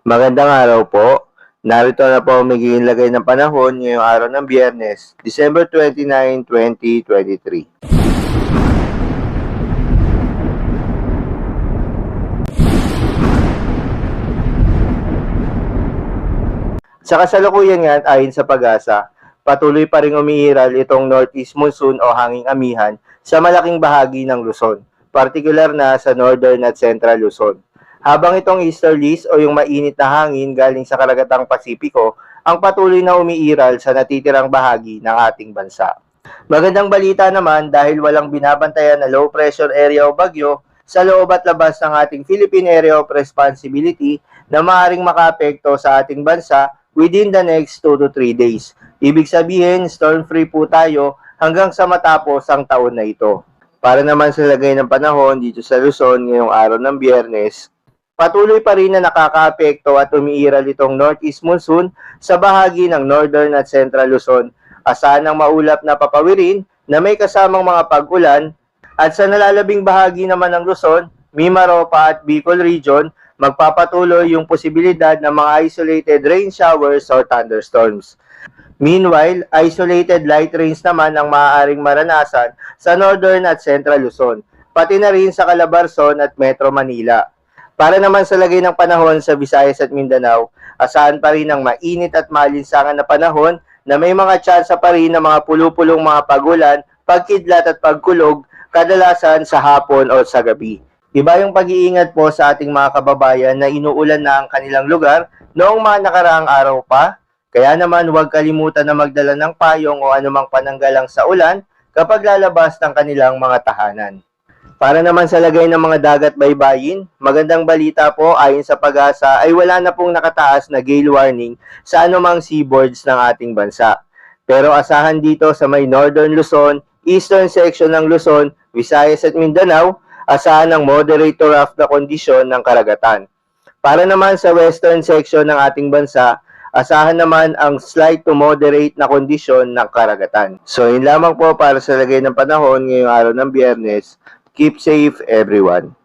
Magandang araw po. Narito na po ang magiging lagay ng panahon ngayong araw ng Biyernes, December 29, 2023. Sa kasalukuyan nga ayon sa Pag-asa, patuloy pa ring umiiral itong northeast monsoon o hanging amihan sa malaking bahagi ng Luzon, partikular na sa northern at central Luzon. Habang itong easterlies o yung mainit na hangin galing sa karagatang Pasipiko ang patuloy na umiiral sa natitirang bahagi ng ating bansa. Magandang balita naman dahil walang binabantayan na low pressure area o bagyo sa loob at labas ng ating Philippine Area of Responsibility na maaaring makaapekto sa ating bansa within the next 2 to 3 days. Ibig sabihin, storm-free po tayo hanggang sa matapos ang taon na ito. Para naman sa lagay ng panahon dito sa Luzon ngayong araw ng Biyernes, patuloy pa rin na nakakaapekto at umiiral itong northeast monsoon sa bahagi ng northern at central Luzon. Asahan ng maulap na papawirin na may kasamang mga pag-ulan at sa nalalabing bahagi naman ng Luzon, Mimaropa at Bicol Region, magpapatuloy yung posibilidad ng mga isolated rain showers or thunderstorms. Meanwhile, isolated light rains naman ang maaaring maranasan sa northern at central Luzon, pati na rin sa Calabarzon at Metro Manila. Para naman sa lagay ng panahon sa Visayas at Mindanao, asahan pa rin ang mainit at malinsangan na panahon na may mga tsansa pa rin ng mga pulupulong mga pagulan, pagkidlat at pagkulog, kadalasan sa hapon o sa gabi. Iba yung pag-iingat po sa ating mga kababayan na inuulan na ang kanilang lugar noong mga nakaraang araw pa. Kaya naman huwag kalimutan na magdala ng payong o anumang pananggalang sa ulan kapag lalabas ng kanilang mga tahanan. Para naman sa lagay ng mga dagat baybayin, magandang balita po ayon sa Pag-asa ay wala na pong nakataas na gale warning sa anumang seaboards ng ating bansa. Pero asahan dito sa may northern Luzon, eastern section ng Luzon, Visayas at Mindanao, asahan ng moderate to rough na kondisyon ng karagatan. Para naman sa western section ng ating bansa, asahan naman ang slight to moderate na kondisyon ng karagatan. So yun lamang po para sa lagay ng panahon ngayong araw ng Biyernes. Keep safe everyone.